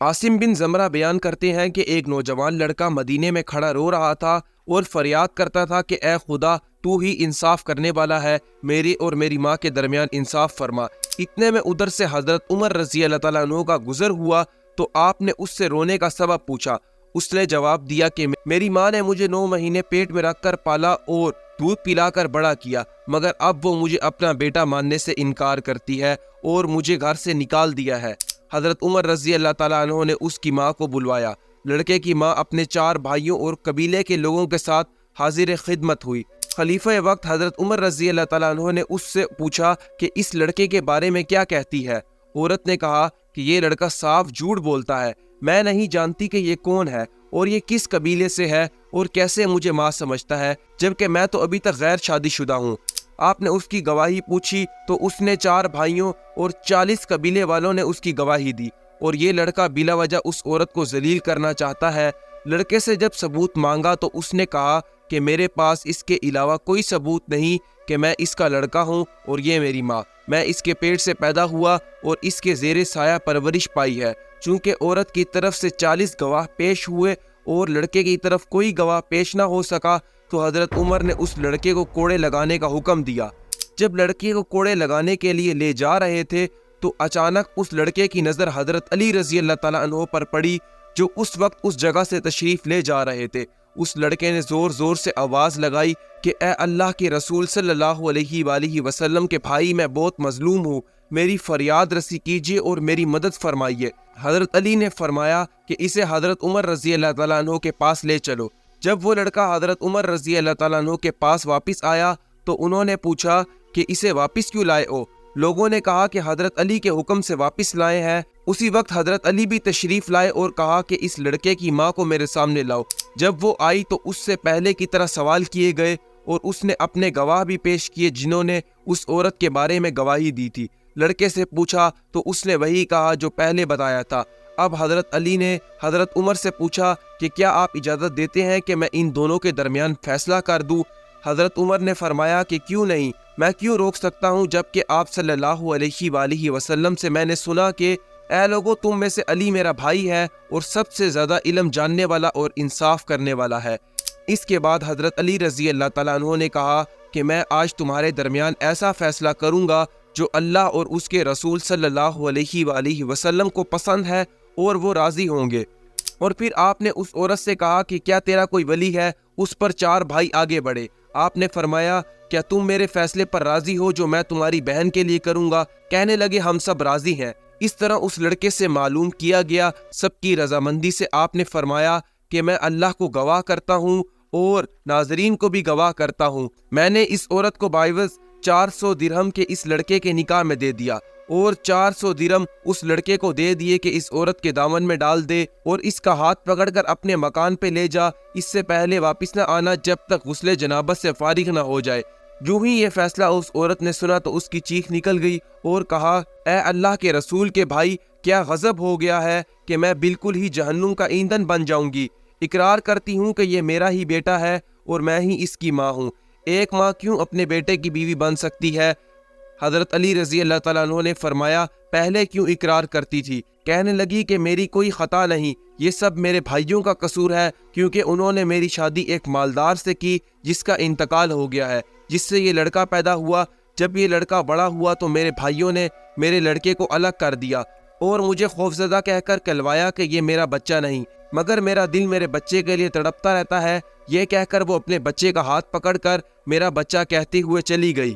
عاصم بن زمرہ بیان کرتے ہیں کہ ایک نوجوان لڑکا مدینے میں کھڑا رو رہا تھا اور فریاد کرتا تھا کہ اے خدا تو ہی انصاف کرنے والا ہے، میری اور میری ماں کے درمیان انصاف فرما۔ اتنے میں ادھر سے حضرت عمر رضی اللہ تعالیٰ عنہ کا گزر ہوا تو آپ نے اس سے رونے کا سبب پوچھا۔ اس نے جواب دیا کہ میری ماں نے مجھے 9 مہینے پیٹ میں رکھ کر پالا اور دودھ پلا کر بڑا کیا، مگر اب وہ مجھے اپنا بیٹا ماننے سے انکار کرتی ہے اور مجھے گھر سے نکال دیا ہے۔ حضرت عمر رضی اللہ تعالیٰ عنہ نے اس کی ماں کو بلوایا۔ لڑکے کی ماں اپنے 4 بھائیوں اور قبیلے کے لوگوں کے ساتھ حاضر خدمت ہوئی۔ خلیفہ وقت حضرت عمر رضی اللہ تعالیٰ عنہ نے اس سے پوچھا کہ اس لڑکے کے بارے میں کیا کہتی ہے؟ عورت نے کہا کہ یہ لڑکا صاف جھوٹ بولتا ہے، میں نہیں جانتی کہ یہ کون ہے اور یہ کس قبیلے سے ہے اور کیسے مجھے ماں سمجھتا ہے، جبکہ میں تو ابھی تک غیر شادی شدہ ہوں۔ آپ نے اس کی گواہی پوچھی تو اس نے 4 بھائیوں اور 40 قبیلے والوں نے اس کی گواہی دی، اور یہ لڑکا بلا وجہ اس عورت کو ذلیل کرنا چاہتا ہے۔ لڑکے سے جب ثبوت مانگا تو اس نے کہا کہ میرے پاس اس کے علاوہ کوئی ثبوت نہیں کہ میں اس کا لڑکا ہوں اور یہ میری ماں، میں اس کے پیٹ سے پیدا ہوا اور اس کے زیر سایہ پرورش پائی ہے۔ چونکہ عورت کی طرف سے 40 گواہ پیش ہوئے اور لڑکے کی طرف کوئی گواہ پیش نہ ہو سکا تو حضرت عمر نے اس لڑکے کو کوڑے لگانے کا حکم دیا۔ جب لڑکے کو کوڑے لگانے کے لیے لے جا رہے تھے تو اچانک اس لڑکے کی نظر حضرت علی رضی اللہ تعالیٰ عنہ پر پڑی، جو اس وقت اس جگہ سے تشریف لے جا رہے تھے۔ اس لڑکے نے زور زور سے آواز لگائی کہ اے اللہ کے رسول صلی اللہ علیہ وآلہ وسلم کے بھائی، میں بہت مظلوم ہوں، میری فریاد رسی کیجیے اور میری مدد فرمائیے۔ حضرت علی نے فرمایا کہ اسے حضرت عمر رضی اللہ تعالیٰ عنہ کے پاس لے چلو۔ جب وہ لڑکا حضرت عمر رضی اللہ تعالیٰ عنہ کے پاس واپس آیا تو انہوں نے پوچھا کہ اسے واپس کیوں لائے ہو؟ لوگوں نے کہا کہ حضرت علی کے حکم سے واپس لائے ہیں۔ اسی وقت حضرت علی بھی تشریف لائے اور کہا کہ اس لڑکے کی ماں کو میرے سامنے لاؤ۔ جب وہ آئی تو اس سے پہلے کی طرح سوال کیے گئے اور اس نے اپنے گواہ بھی پیش کیے جنہوں نے اس عورت کے بارے میں گواہی دی تھی۔ لڑکے سے پوچھا تو اس نے وہی کہا جو پہلے بتایا تھا۔ اب حضرت علی نے حضرت عمر سے پوچھا کہ کیا آپ اجازت دیتے ہیں کہ میں ان دونوں کے درمیان فیصلہ کر دوں؟ حضرت عمر نے فرمایا کہ کیوں نہیں، میں کیوں روک سکتا ہوں، جبکہ آپ صلی اللہ علیہ وآلہ وسلم سے میں نے سنا کہ اے لوگو، تم میں سے علی میرا بھائی ہے اور سب سے زیادہ علم جاننے والا اور انصاف کرنے والا ہے۔ اس کے بعد حضرت علی رضی اللہ تعالیٰ عنہ نے کہا کہ میں آج تمہارے درمیان ایسا فیصلہ کروں گا جو اللہ اور اس کے رسول صلی اللہ علیہ وآلہ وسلم کو پسند ہے اور وہ راضی ہوں گے۔ اور پھر آپ نے اس عورت سے کہا کہ کیا تیرا کوئی ولی ہے؟ اس پر 4 بھائی آگے بڑھے۔ آپ نے فرمایا کیا تم میرے فیصلے پر راضی ہو جو میں تمہاری بہن کے لیے کروں گا؟ کہنے لگے ہم سب راضی ہیں۔ اس طرح اس لڑکے سے معلوم کیا گیا سب کی رضامندی سے۔ آپ نے فرمایا کہ میں اللہ کو گواہ کرتا ہوں اور ناظرین کو بھی گواہ کرتا ہوں، میں نے اس عورت کو بعوض 400 درہم کے اس لڑکے کے نکاح میں دے دیا، اور 400 درہم اس لڑکے کو دے دیے کہ اس عورت کے دامن میں ڈال دے اور اس کا ہاتھ پکڑ کر اپنے مکان پہ لے جا، اس سے پہلے واپس نہ آنا جب تک غسل جنابت سے فارغ نہ ہو جائے۔ جو ہی یہ فیصلہ اس عورت نے سنا تو اس کی چیخ نکل گئی اور کہا اے اللہ کے رسول کے بھائی، کیا غضب ہو گیا ہے کہ میں بالکل ہی جہنم کا ایندھن بن جاؤں گی؟ اقرار کرتی ہوں کہ یہ میرا ہی بیٹا ہے اور میں ہی اس کی ماں ہوں۔ ایک ماں کیوں اپنے بیٹے کی بیوی بن سکتی ہے؟ حضرت علی رضی اللہ تعالیٰ عنہ نے فرمایا پہلے کیوں اقرار کرتی تھی؟ کہنے لگی کہ میری کوئی خطا نہیں، یہ سب میرے بھائیوں کا قصور ہے، کیونکہ انہوں نے میری شادی ایک مالدار سے کی جس کا انتقال ہو گیا ہے، جس سے یہ لڑکا پیدا ہوا۔ جب یہ لڑکا بڑا ہوا تو میرے بھائیوں نے میرے لڑکے کو الگ کر دیا اور مجھے خوفزدہ کہہ کر کہلوایا کہ یہ میرا بچہ نہیں، مگر میرا دل میرے بچے کے لیے تڑپتا رہتا ہے۔ یہ کہہ کر وہ اپنے بچے کا ہاتھ پکڑ کر میرا بچہ کہتے ہوئے چلی گئی۔